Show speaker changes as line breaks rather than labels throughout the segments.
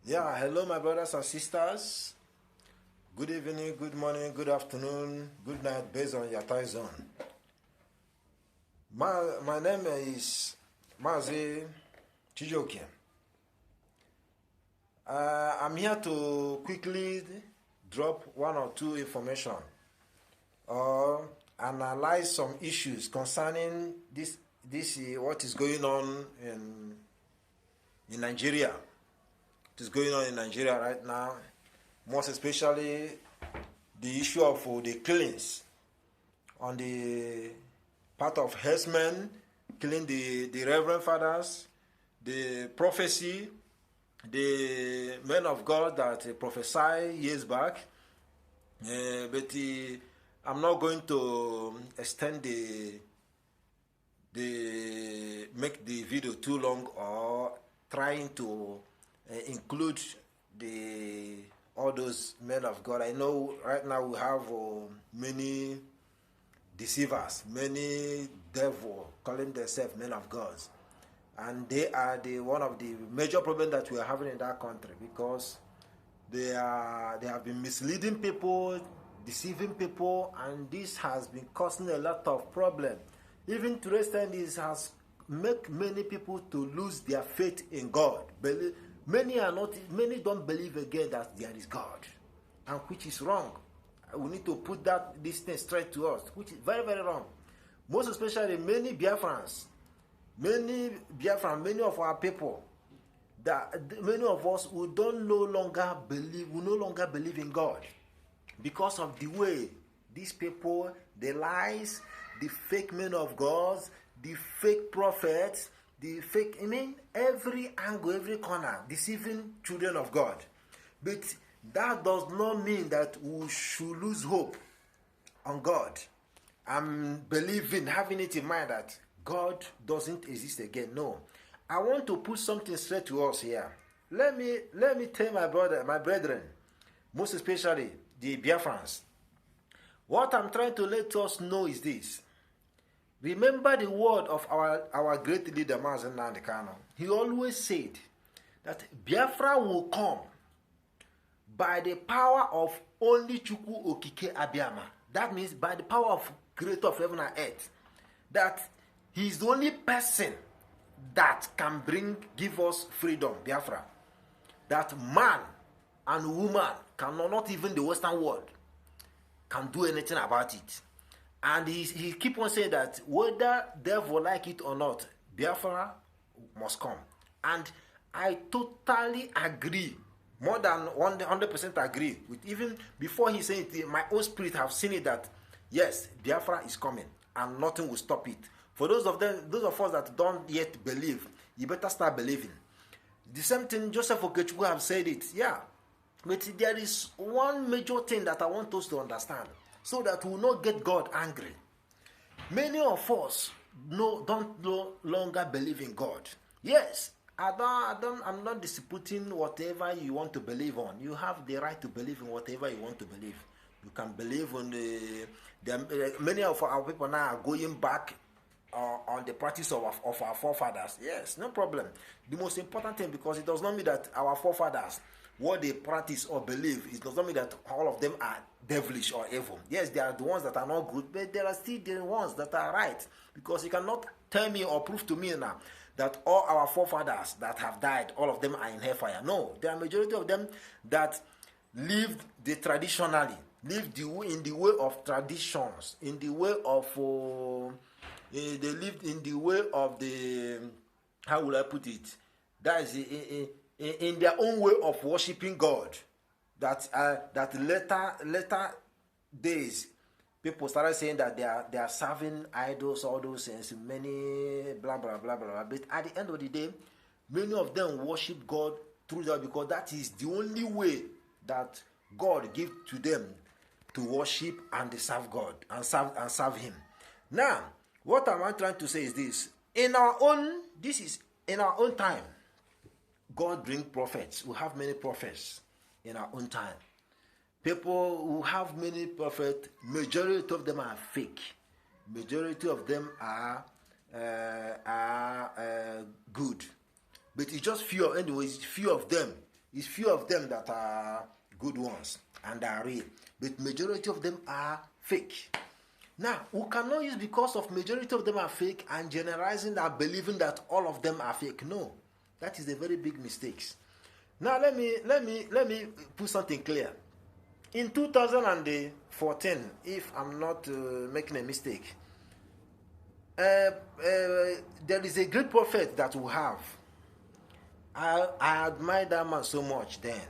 Yeah, hello, my brothers and sisters. Good evening, good morning, good afternoon, good night, based on your time zone. My name is Mazi Chijoke. I'm here to quickly drop one or two information or analyze some issues concerning this what is going on in Nigeria. What is going on in Nigeria right now, most especially the issue of the killings on the part of herdsmen, killing the reverend fathers, the prophecy, the men of God that prophesied years back. But I'm not going to extend the make the video too long or trying to include the all those men of God. I know right now we have many deceivers, many devil calling themselves men of God, and they are the one of the major problems that we are having in that country because they have been misleading people, deceiving people, and this has been causing a lot of problem. Even to the extent this has make many people to lose their faith in God. Many don't believe again that there is God, and which is wrong. We need to put this thing straight to us, which is very, very wrong. Most especially many many of our people, that many of us who no longer believe in God because of the way these people, the lies, the fake men of God, the fake prophets, every angle, every corner, deceiving children of God. But that does not mean that we should lose hope on God. I'm believing, having it in mind that God doesn't exist again. No. I want to put something straight to us here. Let me tell my brethren, most especially the Biafrans. What I'm trying to let us know is this. Remember the word of our great leader, Mazen Nnamdi Kanu. He always said that Biafra will come by the power of only Chukwu Okike Abiyama. That means by the power of Creator of heaven and earth. That he is the only person that can give us freedom, Biafra. That man and woman cannot, not even the Western world, can do anything about it. And he keep on saying that whether devil like it or not, Biafra must come. And I totally agree, more than 100% agree with, even before he said it, my own spirit have seen it, that yes, Biafra is coming and nothing will stop it. For those of us that don't yet believe, you better start believing. The same thing Joseph Okechukwu have said it, yeah. But there is one major thing that I want us to understand, so that we will not get God angry. Many of us don't no longer believe in God. Yes, I'm not disputing whatever you want to believe on. You have the right to believe in whatever you want to believe. You can believe on many of our people now are going back on the practice of our forefathers. Yes, no problem. The most important thing, because it does not mean that our forefathers, what they practice or believe, it does not mean that all of them are devilish or evil. Yes, there are the ones that are not good, but there are still the ones that are right. Because you cannot tell me or prove to me now that all our forefathers that have died, all of them are in hellfire. No, there are majority of them that lived in the way of traditions, in the way of they lived in the way of the, how will I put it, that is in their own way of worshiping God. That later days people started saying that they are serving idols, all those things, many blah blah blah blah. But at the end of the day, many of them worship God through that, because that is the only way that God gives to them to worship and serve God and serve Him. Now, what am I trying to say is this: in our own time, God bring prophets. We have many prophets in our own time. People who have many prophets, majority of them are fake. Majority of them are good. But it's just few of them It's few of them that are good ones and are real, but majority of them are fake. Now, we cannot use because of majority of them are fake and generalizing that, believing that all of them are fake. No, that is a very big mistake. Now, let me put something clear. In 2014, if I'm not making a mistake, there is a great prophet that we have. I admire that man so much then.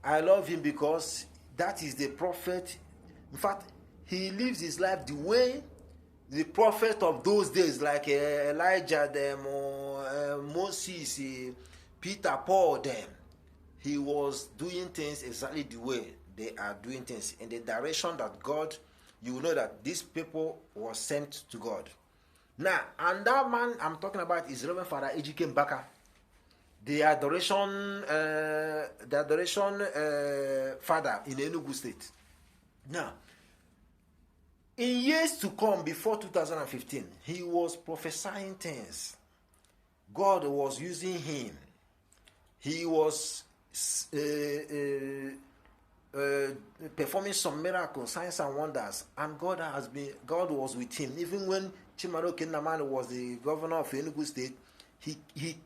I love him because that is the prophet. In fact, he lives his life the way the prophet of those days, like Elijah, them, or Moses, Peter, Paul, them. He was doing things exactly the way they are doing things, in the direction that God, you know that these people were sent to God. Now, and that man I'm talking about is Reverend Father Ejike Mbaka, the adoration father in Enugu State. Now, in years to come, before 2015, he was prophesying things. God was using him. He was performing some miracles, signs and wonders, and God was with him. Even when Chimaro Kinnaman was the governor of Enugu State, he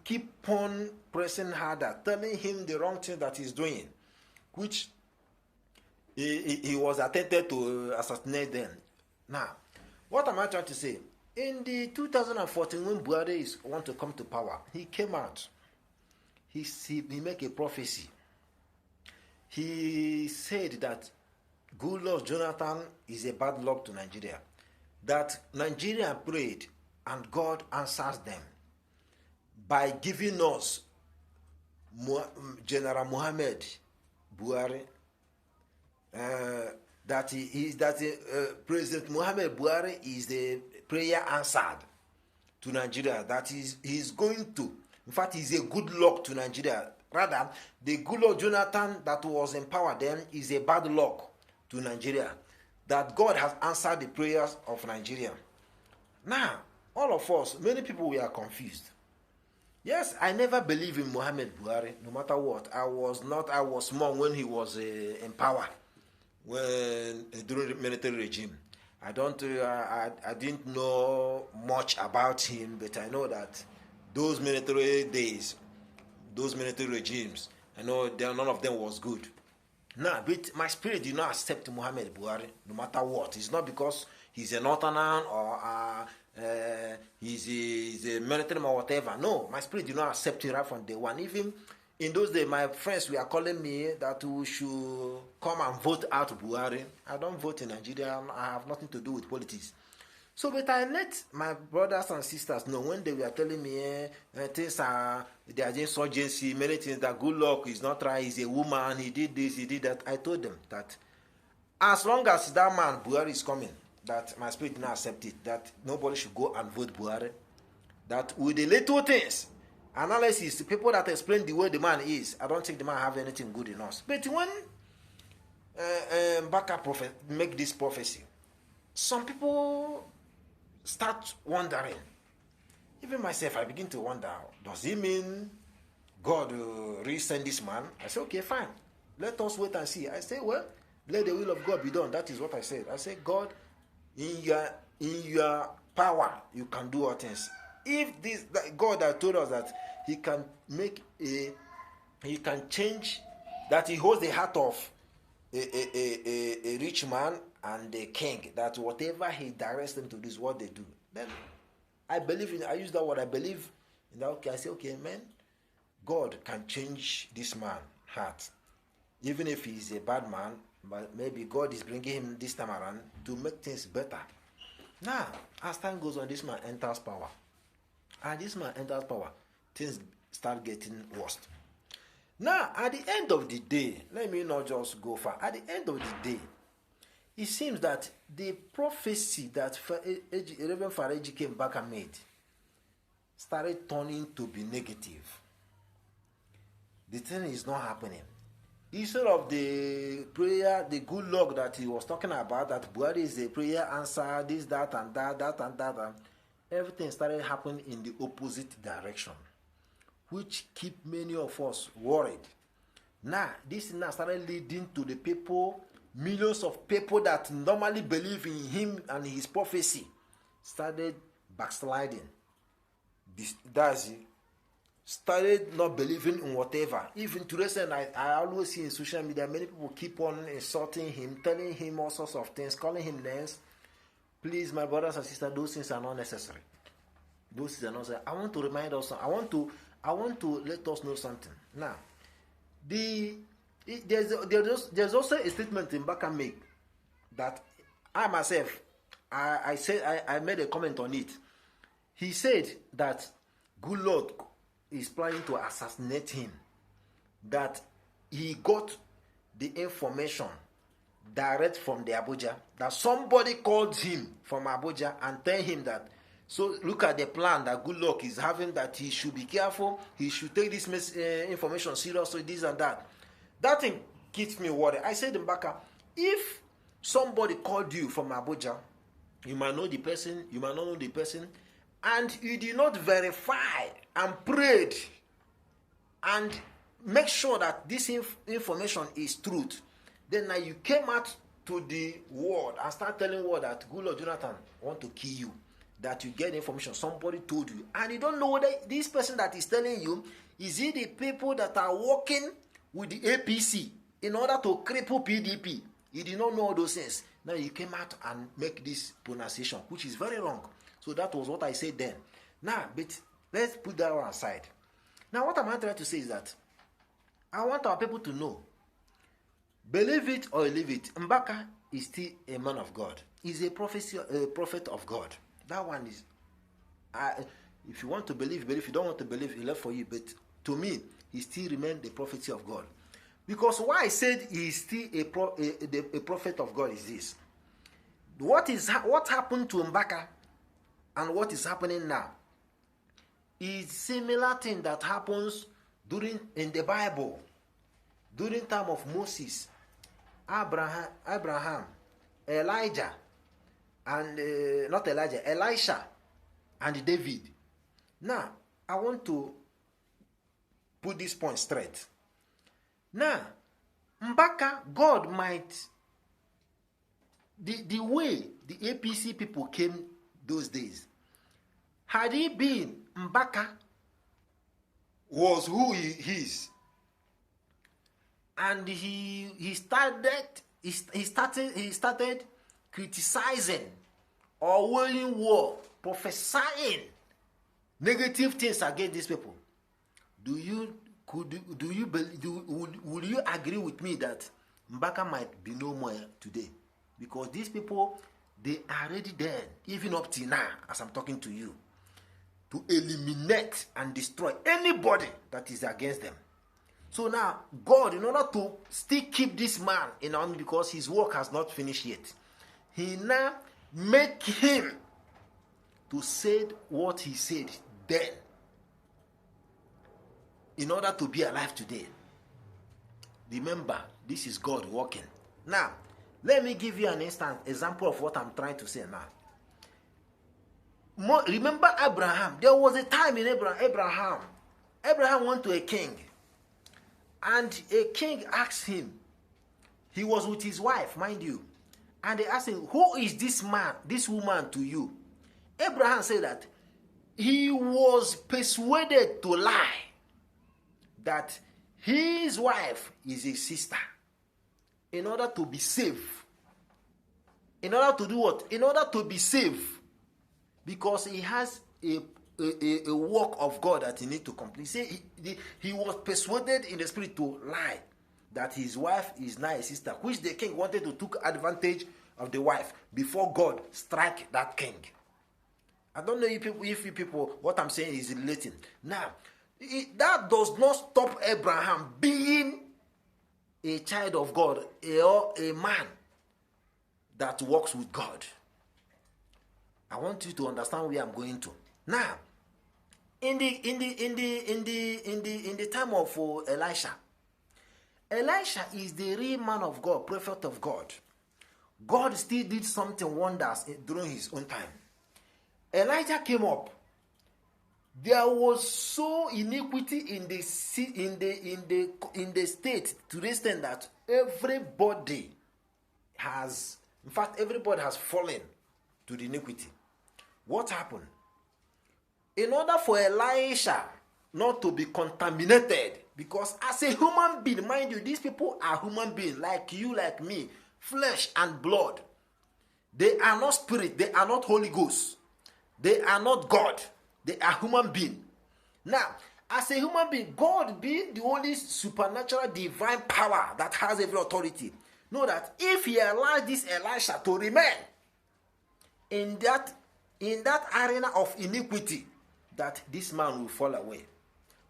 keep on pressing harder, telling him the wrong thing that he's doing, which he was attempted to assassinate them. Now, what am I trying to say? In the 2014, when Buhari want to come to power, he came out. He made a prophecy. He said that Goodluck Jonathan is a bad luck to Nigeria. That Nigeria prayed and God answers them by giving us General Muhammad Buhari. President Muhammad Buhari is the prayer answered to Nigeria. That he's going to. In fact, he's a good luck to Nigeria. Rather, the Goodluck Jonathan that was in power then is a bad luck to Nigeria. That God has answered the prayers of Nigeria. Now, all of us, many people, we are confused. Yes, I never believed in Muhammad Buhari, no matter what. I was small when he was in power, during the military regime. I didn't know much about him, but I know that those military days, those military regimes, I know none of them was good. Now, but my spirit did not accept Muhammad Buhari, no matter what. It's not because he's a northerner or he's a military man or whatever. No, my spirit did not accept him right from day one. Even in those days, my friends were calling me that we should come and vote out Buhari. I don't vote in Nigeria. I have nothing to do with politics. So, but I let my brothers and sisters know when they were telling me things are insurgency, many things, that Goodluck is not right, he's a woman, he did this, he did that. I told them that as long as that man Buhari is coming, that my spirit did not accept it, that nobody should go and vote Buhari. That with the little things, analysis, the people that explain the way the man is, I don't think the man have anything good in us. But when Mbaka make this prophecy, some people start wondering. Even myself, I begin to wonder, does it mean God resend this man? I say, okay, fine. Let us wait and see. I say, well, let the will of God be done. That is what I said. I say, God, in your power, you can do all things. If this God that told us that he can change, that he holds the heart of a rich man and a king, that whatever he directs them to do is what they do. Then I use that word, I believe in that. Okay, I say, okay, man, God can change this man's heart. Even if he's a bad man, but maybe God is bringing him this time around to make things better. Now, as time goes on, this man enters power. And this man enters power, things start getting worse. Now, at the end of the day, let me not just go far. At the end of the day, it seems that the prophecy that Reverend Father Ejike Mbaka made started turning to be negative. The thing is not happening. Instead of the prayer, the good luck that he was talking about, that Buhari is a prayer answer, this, that, and that, everything started happening in the opposite direction, which keep many of us worried. Now, this now started leading to the people, millions of people that normally believe in him and his prophecy, started backsliding. That's it. Started not believing in whatever. Even today, I always see in social media, many people keep on insulting him, telling him all sorts of things, calling him names. Please, my brothers and sisters, those things are not necessary. Those things are not necessary. I want to remind us, I want to let us know something. Now, there's also a statement in Mbaka make that I myself, I made a comment on it. He said that good Lord is planning to assassinate him, that he got the information direct from the Abuja, that somebody called him from Abuja and tell him that, so look at the plan that Good Luck is having, that he should be careful, he should take this information seriously, this and that. That thing keeps me worried. I said in Mbaka, if somebody called you from Abuja, you might know the person, you might not know the person, and you did not verify and prayed and make sure that this information is truth, then now you came out to the world and start telling world that Good Lord Jonathan want to kill you, that you get information somebody told you, and you don't know whether this person that is telling you, is it the people that are working with the APC in order to cripple PDP. You did not know all those things. Now you came out and make this pronunciation, which is very wrong. So that was what I said then. Now, but let's put that one aside. Now, what I'm trying to say is that I want our people to know, believe it or leave it, Mbaka is still a man of God. He's a prophet of God. That one is, if you want to believe, believe. If you don't want to believe, he left for you. But to me, he still remains the prophecy of God. Because why I said he is still a prophet of God is this. What happened to Mbaka and what is happening now is similar thing that happens in the Bible during time of Moses, Abraham, Elijah, and Elisha, and David. Now, I want to put this point straight. Now, Mbaka, God might, the way the APC people came those days, had he been Mbaka was who he is, and he started criticizing or waging war, prophesying negative things against these people. Would you agree with me that Mbaka might be no more today? Because these people, they are already dead, even up till now, as I'm talking to you, to eliminate and destroy anybody that is against them. So now, God, in order to still keep this man in army, because his work has not finished yet, he now make him to say what he said then, in order to be alive today. Remember, this is God working. Now, let me give you an example of what I'm trying to say now. Remember Abraham. There was a time in Abraham went to a king, and a king asked him, he was with his wife, mind you, and they asked him, who is this woman to you? Abraham said that he was persuaded to lie, that his wife is his sister, in order to be safe. In order to do what? In order to be safe. Because he has a work of God that he needs to complete. See, he was persuaded in the spirit to lie, that his wife is now a sister, which the king wanted to take advantage of the wife before God strike that king. I don't know if you people, what I'm saying is relating. Now, that does not stop Abraham being a child of God, or a man that works with God. I want you to understand where I'm going to. Now, in the time of Elisha is the real man of God, prophet of God. God still did something wonders during his own time. Elijah came up. There was so iniquity in the state to the extent that everybody has fallen to the iniquity. What happened? In order for Elisha not to be contaminated, because as a human being, mind you, these people are human beings like you, like me, flesh and blood. They are not spirit, they are not Holy Ghost, they are not God, they are human beings. Now, as a human being, God being the only supernatural divine power that has every authority, know that if he allows this Elisha to remain in that arena of iniquity, that this man will fall away.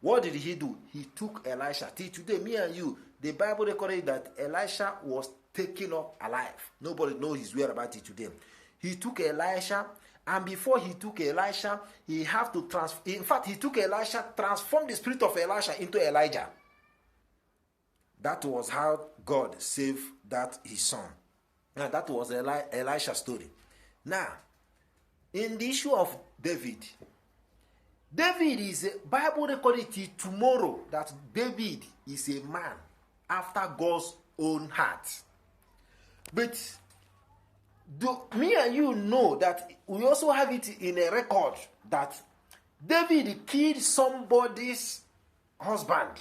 What did he do? He took Elisha. Till today, me and you, the Bible recorded that Elisha was taken up alive. Nobody knows his whereabouts today. He took Elisha, and before he took Elisha, he took Elisha, transformed the spirit of Elisha into Elijah. That was how God saved his son. Now, that was Elisha's story. Now, in the issue of David is a Bible recorded till tomorrow that David is a man after God's own heart. But me and you know that we also have it in a record that David killed somebody's husband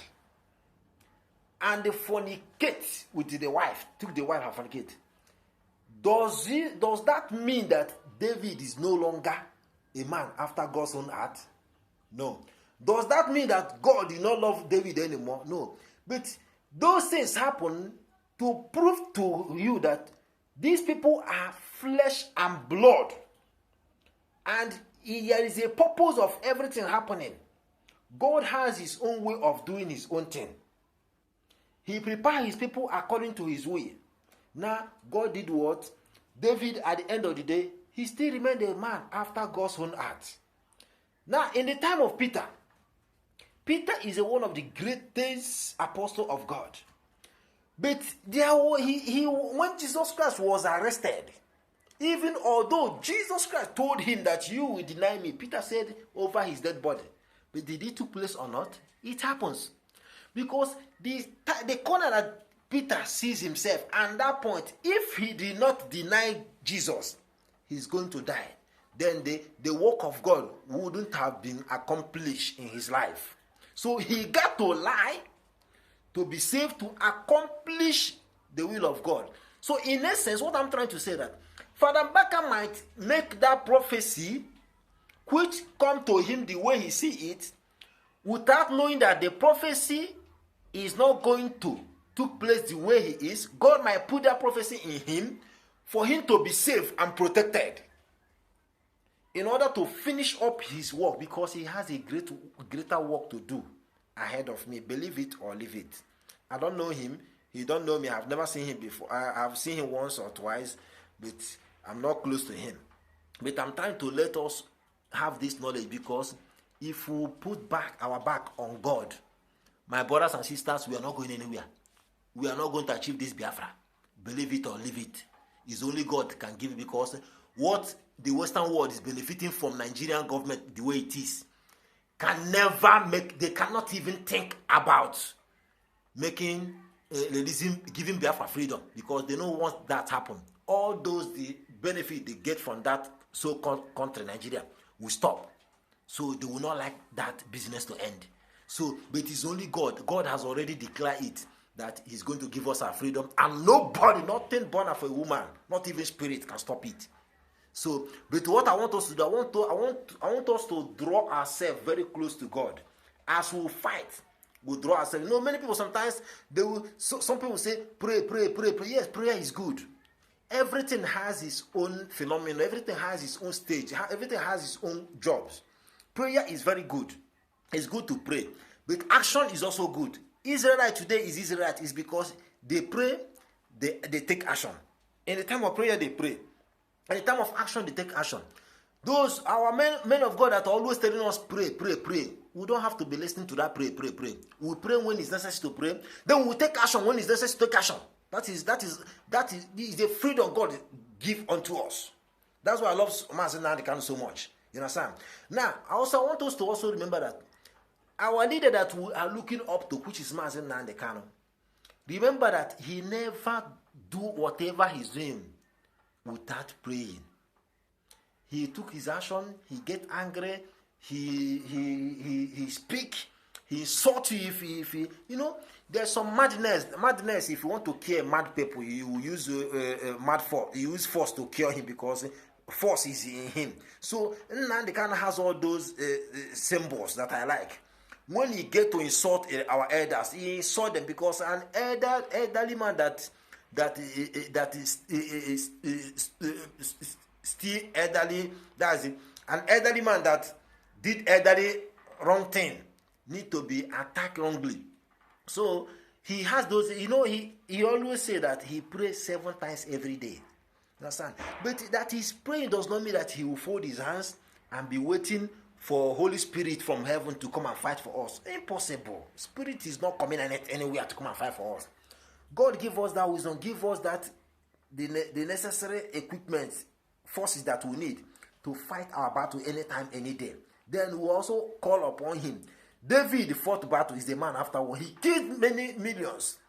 and they fornicate with the wife, took the wife and fornicate. Does that mean that David is no longer a man after God's own heart? No. Does that mean that God did not love David anymore? No. But those things happen to prove to you that these people are flesh and blood. And there is a purpose of everything happening. God has his own way of doing his own thing. He prepared his people according to his way. Now, God did what? David, at the end of the day, he still remained a man after God's own heart. Now, in the time of Peter is one of the greatest apostles of God. But when Jesus Christ was arrested, even although Jesus Christ told him that you will deny me, Peter said over his dead body. But did it take place or not? It happens. Because the corner that Peter sees himself, and that point, if he did not deny Jesus, he's going to die. Then the work of God wouldn't have been accomplished in his life. So he got to lie to be saved, to accomplish the will of God. So in essence, what I'm trying to say that Father Mbaka might make that prophecy which come to him the way he see it, without knowing that the prophecy is not going to take place the way he is. God might put that prophecy in him for him to be safe and protected, in order to finish up his work, because he has a greater work to do ahead of me. Believe it or leave it. I don't know him. He don't know me. I've never seen him before. I've seen him once or twice, but I'm not close to him. But I'm trying to let us have this knowledge, because if we put our back on God, my brothers and sisters, we are not going anywhere. We are not going to achieve this Biafra. Believe it or leave it. It's only God can give it, because what the Western world is benefiting from Nigerian government the way it is they cannot even think about giving Biafra freedom, because they don't want that happen. All the benefit they get from that so-called country, Nigeria, will stop. So they will not like that business to end. So, but it's only God. God has already declared it, that he's going to give us our freedom, and nobody, nothing born of a woman, not even spirit, can stop it. So, but what I want us to do, I want us to draw ourselves very close to God. As we fight, we draw ourselves. You know, many people sometimes some people say pray. Yes, prayer is good. Everything has its own phenomenon. Everything has its own stage. Everything has its own jobs. Prayer is very good. It's good to pray, but action is also good. Israelite today is Israelite is because they pray, they take action. In the time of prayer, they pray. In the time of action, they take action. Those our men of God that are always telling us pray. We don't have to be listening to that pray. We pray when it's necessary to pray. Then we take action when it's necessary to take action. That is the freedom God give unto us. That's why I love Mazen Nnamdi Kanu so much. You understand? Now, I want us to also remember that our leader that we are looking up to, which is Mazi Nnamdi Kanu, remember that he never do whatever he's doing without praying. He took his action, he get angry, he speak, he insult you if he there's some madness if you want to cure mad people, you use mad force, you use force to cure him because force is in him. So Nnamdi Kanu has all those symbols that I like. When he get to insult our elders, he insult them because an elderly man that is still elderly, that's it. An elderly man that did elderly wrong thing need to be attacked wrongly. So he has those, he always say that he prays 7 times every day. Understand? But that his praying does not mean that he will fold his hands and be waiting for Holy Spirit from heaven to come and fight for us. Impossible. Spirit is not coming anywhere to come and fight for us. God give us that wisdom, give us that the necessary equipment, forces that we need to fight our battle anytime, any day. Then we also call upon him. David fought battle, is the man after war. He killed many millions.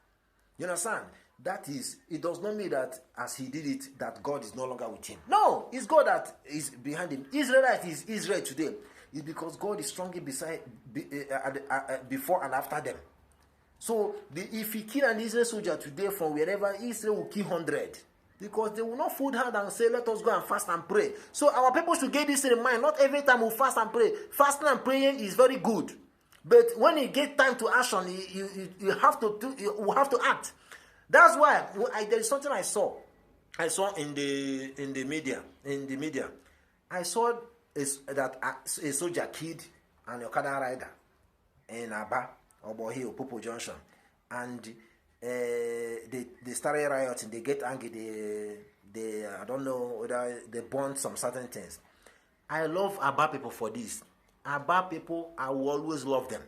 You understand? That is, it does not mean that as he did it, that God is no longer with him. No, it's God that is behind him. Israelite is Israel today. It's because God is strongly before and after them. So if he kill an Israel soldier today from wherever, Israel will kill 100. Because they will not fold hand and say, let us go and fast and pray. So our people should get this in mind. Not every time we fast and pray. Fasting and praying is very good. But when you get time to action, you have to act. That's why there is something I saw in the media. I saw that a soldier killed an Okada rider in Aba, Obohi, Popo Junction, and they started rioting. They get angry. They I don't know whether they burn some certain things. I love Aba people for this. Aba people, I will always love them,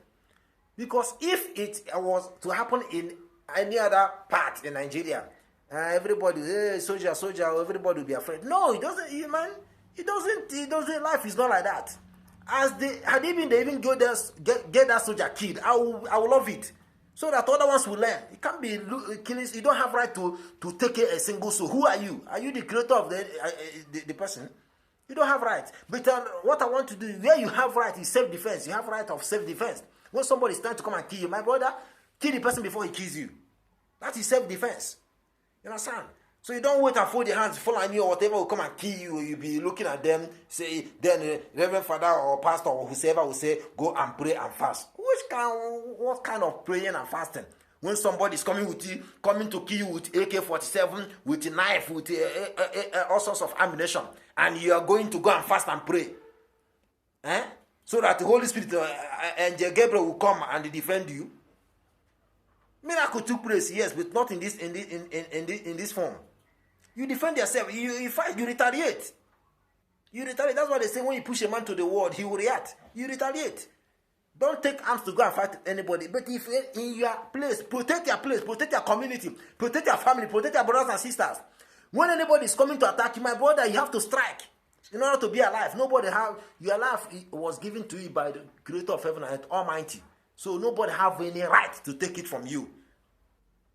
because if it was to happen in any other part in Nigeria, everybody, hey, soldier, everybody will be afraid. No, it doesn't, man. It doesn't. Life is not like that. As they even go there, get that soldier killed, I will love it, so that other ones will learn. It can't be killing. You don't have right to take a single soul. Who are you? Are you the creator of the person? You don't have right. But what I want to do, where you have right is self-defense. You have right of self-defense. When somebody is trying to come and kill you, my brother, kill the person before he kills you. That is self-defense. You understand? So you don't wait and fold your hands, fall on you or whatever will come and kill you. You'll be looking at them, say, then Reverend Father or Pastor or whoever will say, go and pray and fast. What kind of praying and fasting? When somebody is coming to kill you with AK-47, with a knife, with all sorts of ammunition, and you are going to go and fast and pray. So that the Holy Spirit, Angel Gabriel will come and defend you. Miracle took place, yes, but not in this form. You defend yourself. You fight. You retaliate. That's why they say when you push a man to the wall, he will react. You retaliate. Don't take arms to go and fight anybody. But if in your place, protect your community, protect your family, protect your brothers and sisters. When anybody is coming to attack you, my brother, you have to strike in order to be alive. Your life was given to you by the Creator of heaven and Almighty. So nobody have any right to take it from you.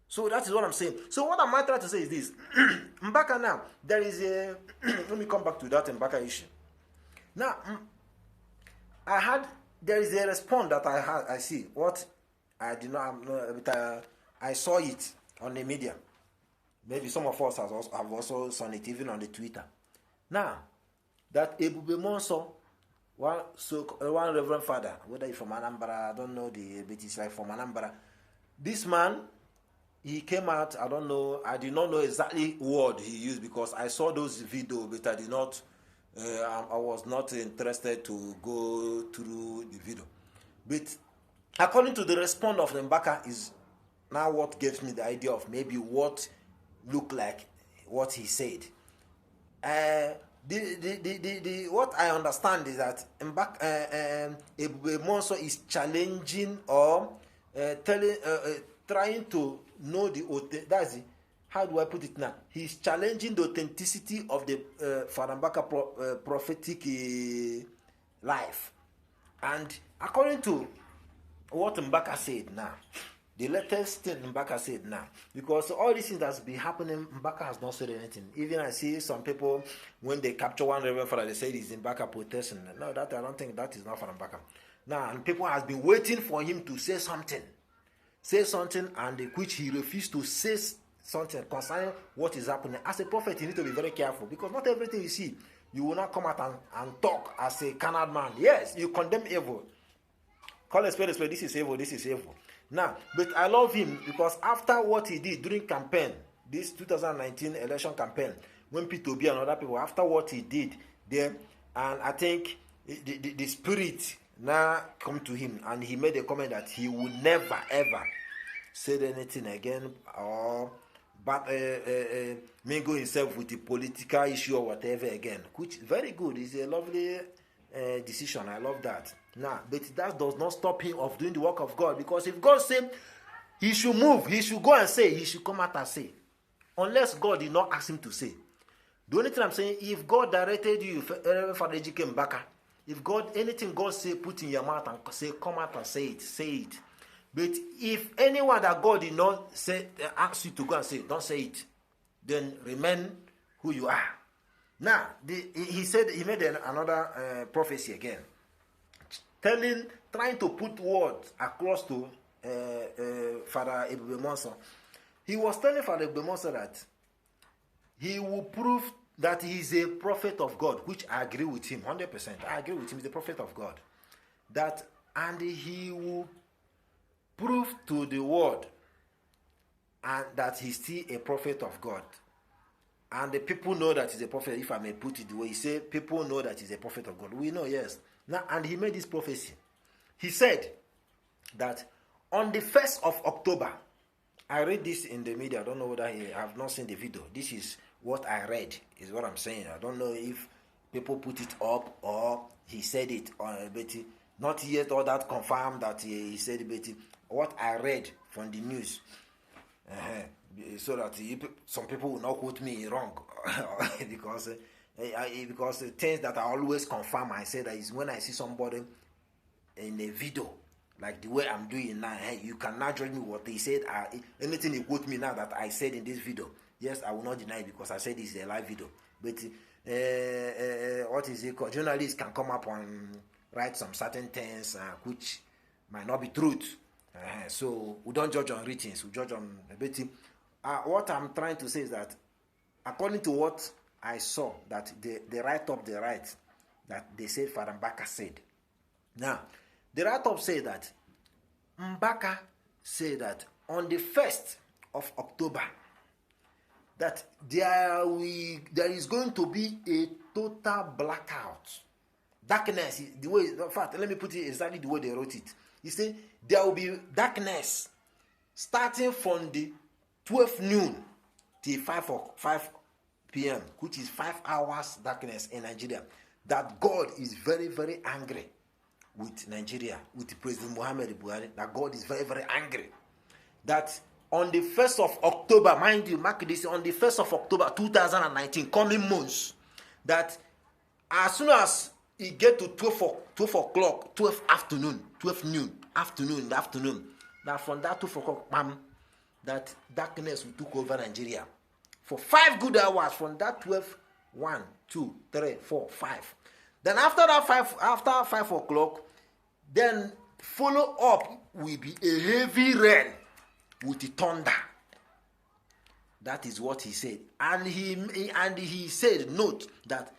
So that is what I'm saying. So what I'm trying to say is this. Mbaka now, there is a... let me come back to that Mbaka issue. Now, there is a response that I see. What I did not... but I saw it on the media. Maybe some of us have also seen it even on the Twitter. Now, that Ebube Monso, one Reverend Father, whether he's from Anambra, I don't know, but it's like from Anambra. This man, he came out, I did not know exactly what he used because I saw those videos, but I was not interested to go through the video. But according to the response of Mbaka is now what gives me the idea of maybe what looked like what he said. What I understand is that Ebube Monso is challenging or trying to know how do I put it now? He's challenging the authenticity of the Father Mbaka prophetic life. And according to what Mbaka said now, the latest thing Mbaka said now, because all these things that's been happening, Mbaka has not said anything. Even I see some people, when they capture one Reverend Father, they say he's Mbaka protesting. No, that I don't think that is not Father Mbaka. Now, and people has been waiting for him to say something, and which he refused to say something concerning what is happening. As a prophet, you need to be very careful, because not everything you see, you will not come out and talk as a carnal man. Yes, you condemn evil. Call a spade, this is evil, this is evil. Now, but I love him because after what he did during campaign, this 2019 election campaign, when Peter Obi and other people, after what he did there, and I think the spirit now come to him, and he made a comment that he would never ever say anything again or mingle himself with the political issue or whatever again, which is very good. It's a lovely decision. I love that. Now, but that does not stop him of doing the work of God, because if God said he should move, he should go and say, he should come out and say, unless God did not ask him to say. The only thing I'm saying, if God directed you, Father Ejike Mbaka, if God, anything God say, put in your mouth and say, come out and say it. But if anyone that God did not say, ask you to go and say, don't say it, then remain who you are. Now, he said, he made another prophecy again, trying to put words across to Father Ebube Monson. He was telling Father Ebube Monson that he will prove that he is a prophet of God, which I agree with him 100%. I agree with him. He's a prophet of God. And he will prove to the world and that he's still a prophet of God. And the people know that he's a prophet, if I may put it the way he said, people know that he's a prophet of God. We know, yes. Now, and he made this prophecy. He said that on the 1st of October, I read this in the media. I don't know whether I have not seen the video. This is what I read, is what I'm saying. I don't know if people put it up or he said it, but not yet all that confirmed that he said it, but what I read from the news, so that some people will not quote me wrong, because things that I always confirm, I say that is when I see somebody in a video, like the way I'm doing now, you can now judge me what he said. Anything he quote me now that I said in this video, yes, I will not deny it because I said this is a live video. But what is it called? Journalists can come up and write some certain things which might not be truth. So we don't judge on writings, we judge on ability. What I'm trying to say is that according to what I saw, that the write-up that they said Father Mbaka said. Now, the write-up said that Mbaka said that on the 1st of October, that there is going to be a total blackout. Darkness, the way, in fact, let me put it exactly the way they wrote it. He said there will be darkness starting from the 12 noon till 5 p.m., which is 5 hours darkness in Nigeria. That God is very, very angry with Nigeria, with President Muhammad Buhari. That God is very, very angry. That on the 1st of October, mind you, mark this, on the 1st of October 2019, coming months, that as soon as it get to 12 o'clock, 12 noon, that from that 12 o'clock, that darkness will take over Nigeria for 5 good hours from that 12, 1, 2, 3, 4, 5. Then after 5 o'clock, then follow up will be a heavy rain with the thunder. That is what he said. And he said, note that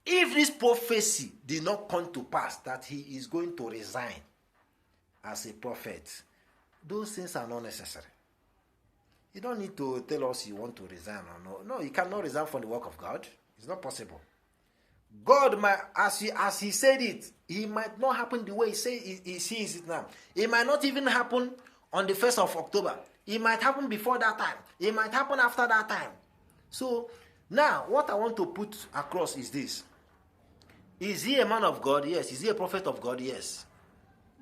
if this prophecy did not come to pass, that he is going to resign as a prophet. Those things are not necessary. You don't need to tell us you want to resign or no. No, you cannot resign from the work of God. It's not possible. God might, as he said it, it might not happen the way he sees it now. It might not even happen on the 1st of October. It might happen before that time. It might happen after that time. So now, what I want to put across is this. Is he a man of God? Yes. Is he a prophet of God? Yes.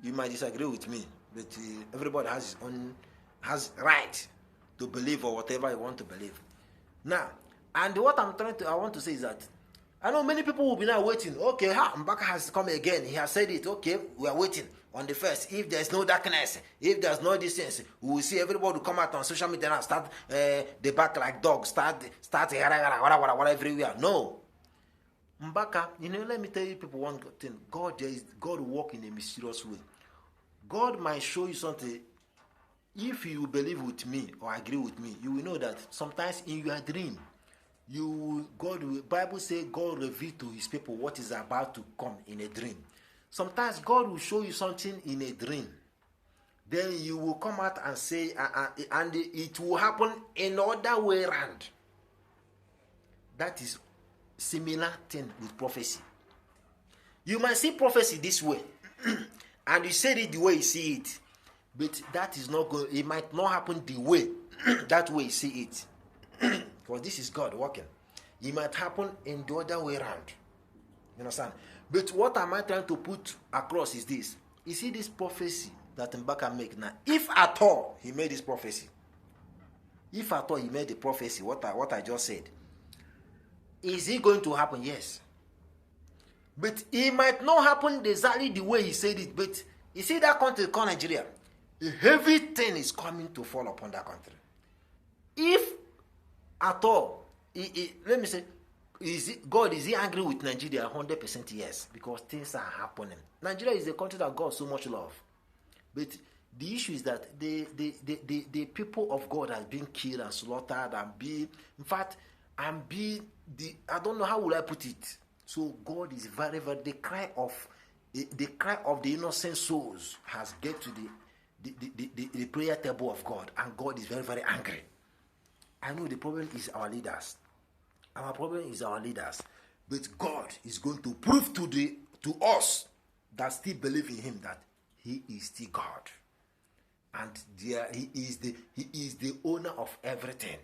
You might disagree with me, but everybody has right to believe or whatever you want to believe. Now, and what I want to say is that I know many people will be now waiting. Okay, Mbaka has come again. He has said it. Okay, we are waiting on the first. If there's no darkness, if there's no distance, we will see everybody come out on social media and start the back like dogs, start everywhere. No. Mbaka, let me tell you people one thing. God will work in a mysterious way. God might show you something. If you believe with me or agree with me, you will know that sometimes in your dream, Bible says God reveal to his people what is about to come in a dream. Sometimes God will show you something in a dream. Then you will come out and say, and it will happen in other way around. That is similar thing with prophecy. You might see prophecy this way, and you said it the way you see it, but that is not good. It might not happen the way that way you see it. Because this is God working. It might happen in the other way around. You understand? But what am I trying to put across is this. You see this prophecy that Mbaka make now. If at all he made this prophecy, if at all he made the prophecy, what I just said, is it going to happen? Yes. But it might not happen exactly the way he said it. But you see that country called Nigeria, a heavy thing is coming to fall upon that country. If at all, let me say, God is he angry with Nigeria? 100% yes, because things are happening. Nigeria is a country that God so much love, but the issue is that the people of God has been killed and slaughtered I don't know how will I put it. So God is very, very, the cry of the innocent souls has get to the prayer table of God, and God is very, very angry. I know the problem is our leaders. Our problem is our leaders. But God is going to prove to us that still believe in him that he is still God. And he is the owner of everything.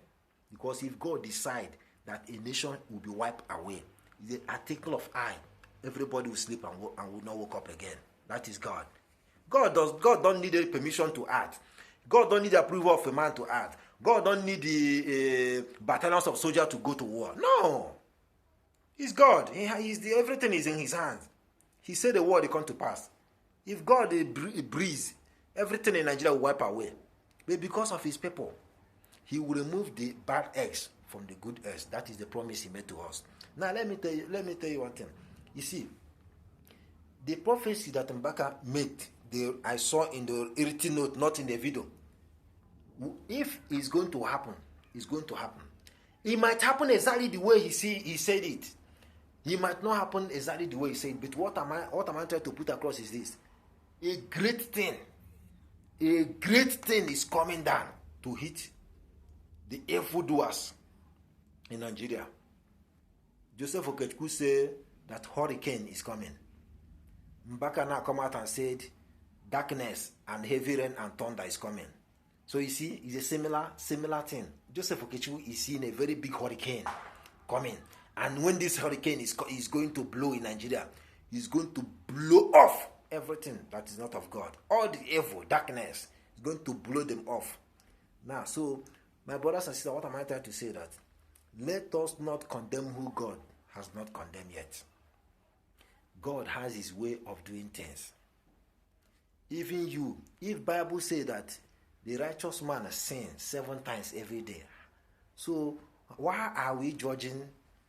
Because if God decide that a nation will be wiped away, the article of eye, everybody will sleep and will not wake up again. That is God. God don't need any permission to act. God don't need the approval of a man to act. God don't need the battalions of soldiers to go to war. No. He's God. Everything is in his hands. He said the word, it come to pass. If God breathes, everything in Nigeria will wipe away. But because of his people, he will remove the bad eggs from the good eggs. That is the promise he made to us. Now let me tell you one thing. You see, the prophecy that Mbaka made, I saw in the written note, not in the video. If it's going to happen, it's going to happen. It might happen exactly the way he said it. It might not happen exactly the way he said it. But what am I trying to put across is this: a great thing is coming down to hit the evildoers in Nigeria. Joseph Okechukwu said that hurricane is coming. Mbaka now come out and said darkness and heavy rain and thunder is coming. So you see, it's a similar thing. Joseph Okechukwu is seeing a very big hurricane coming. And when this hurricane is going to blow in Nigeria, it's going to blow off everything that is not of God. All the evil, darkness, is going to blow them off. Now, so, my brothers and sisters, what am I trying to say? That let us not condemn who God has not condemned yet. God has his way of doing things. Even you, if Bible says that the righteous man sins 7 times every day, so why are we judging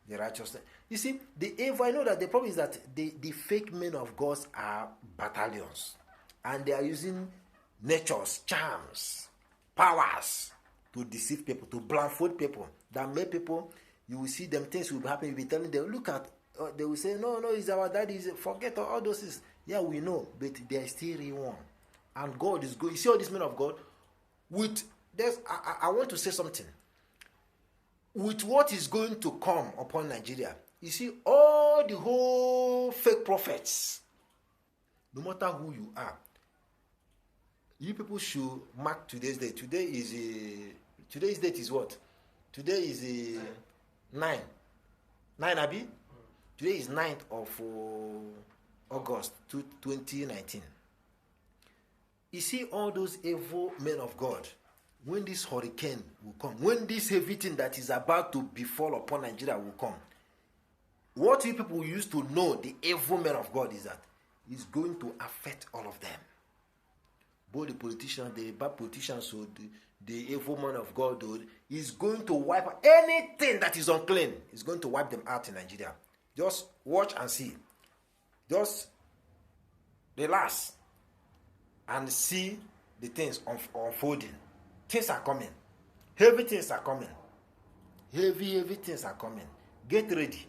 the righteous? You see, the evil, I know that the problem is that the fake men of God are battalions, and they are using nature's charms, powers to deceive people, to blindfold people, that make people, you will see them, things will be happening, you'll be telling them, look at, they will say, no, it's our daddy, forget all those things. Yeah, we know, but they are still real one. And God is good. You see all these men of God, with this, I want to say something. With what is going to come upon Nigeria, you see all the whole fake prophets, no matter who you are, you people should mark today's date. Today's date is what? Today is 9 Abi? Today is 9th of August 2019. You see all those evil men of God, when this hurricane will come, when this heavy thing that is about to befall upon Nigeria will come, what you people used to know, the evil men of God, is that it's going to affect all of them. Both the politicians, the bad politicians, so the evil man of God, is going to wipe anything that is unclean. Is going to wipe them out in Nigeria. Just watch and see. Just relax and see the things unfolding. Things are coming. Heavy things are coming. Heavy things are coming. Get ready.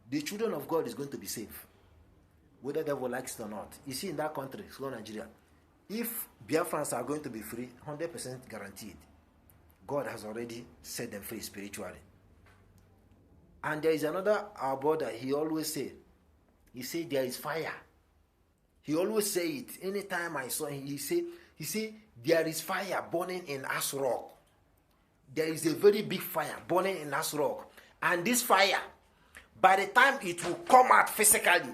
The children of God is going to be safe, whether the devil likes it or not. You see, in that country, it's called Nigeria. If Biafrans are going to be free, 100% guaranteed. God has already set them free spiritually. And there is another our brother, he always say, there is fire. He always say it. Anytime I saw him, he say there is fire burning in Aso Rock. There is a very big fire burning in Aso Rock. And this fire, by the time it will come out physically,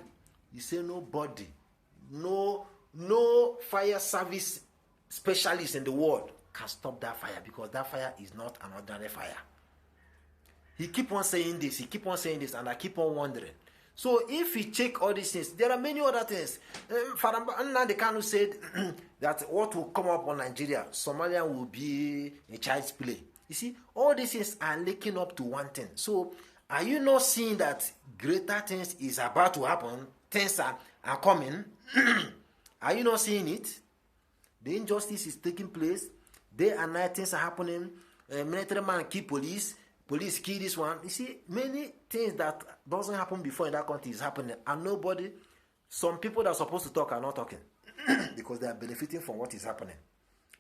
he say nobody, no fire service specialist in the world can stop that fire, because that fire is not an ordinary fire. He keep on saying this, and I keep on wondering. So if we check all these things, there are many other things. Father Nnamdi Kanu said that what will come up on Nigeria, Somalia will be a child's play. You see, all these things are linking up to one thing. So are you not seeing that greater things is about to happen? Things are coming. Are you not seeing it? The injustice is taking place. Day and night things are happening. Military man kill police kill this one. You see, many things that doesn't happen before in that country is happening, and some people that are supposed to talk are not talking because they are benefiting from what is happening.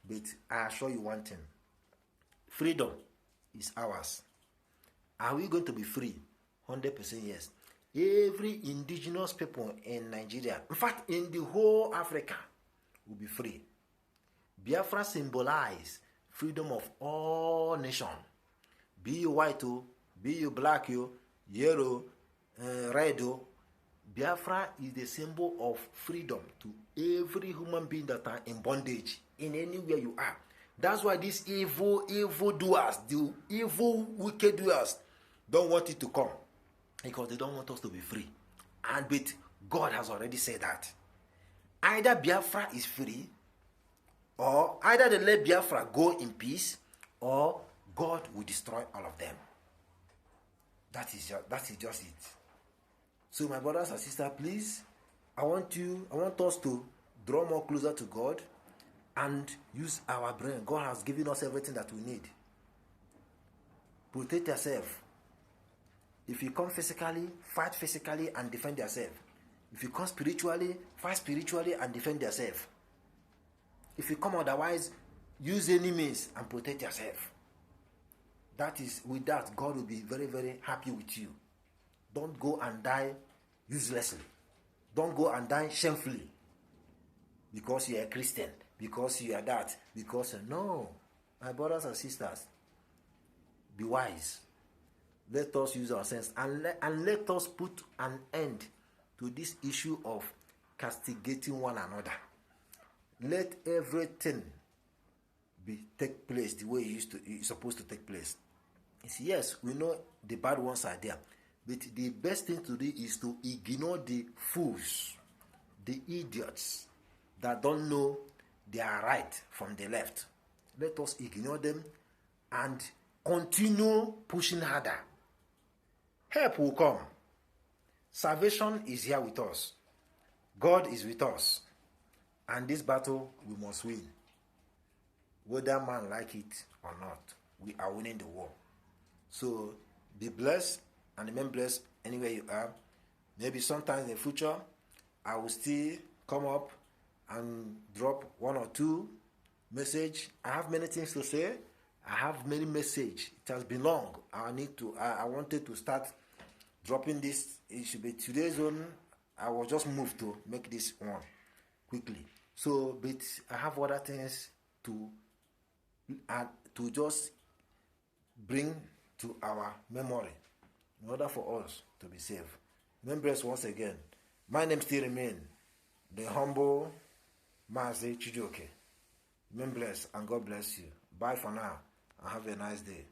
But I assure you one thing: freedom is ours. Are we going to be free? 100% yes. Every indigenous people in Nigeria, in fact, in the whole Africa, will be free. Biafra symbolize freedom of all nations. Be you white, be you black, yellow, red. Biafra is the symbol of freedom to every human being that are in bondage in anywhere you are. That's why these evil doers, the evil wicked doers, don't want it to come, because they don't want us to be free. But God has already said that either Biafra is free, or either they let Biafra go in peace, or God will destroy all of them. That is just it. So my brothers and sisters, please, I want us to draw more closer to God and use our brain. God has given us everything that we need. Protect yourself. If you come physically, fight physically and defend yourself. If you come spiritually, fight spiritually and defend yourself. If you come otherwise, use any means and protect yourself. With that, God will be very, very happy with you. Don't go and die uselessly. Don't go and die shamefully. Because you are a Christian. Because you are that. No. My brothers and sisters, be wise. Let us use our sense. And let us put an end to this issue of castigating one another. Let everything take place the way it's supposed to take place. Yes, we know the bad ones are there, but the best thing to do is to ignore the fools, the idiots that don't know their right from the left. Let us ignore them and continue pushing harder. Help will come. Salvation is here with us. God is with us. And this battle we must win. Whether man like it or not, we are winning the war. So be blessed and remain blessed anywhere you are. Maybe sometime in the future, I will still come up and drop one or two message. I have many things to say. I have many messages. It has been long. I wanted to start dropping this. It should be today's one. I was just moved to make this one quickly. So, but I have other things to just bring to our memory in order for us to be saved. Remember us once again. My name still remains the humble Mazi Chijioke. Remain blessed and God bless you. Bye for now and have a nice day.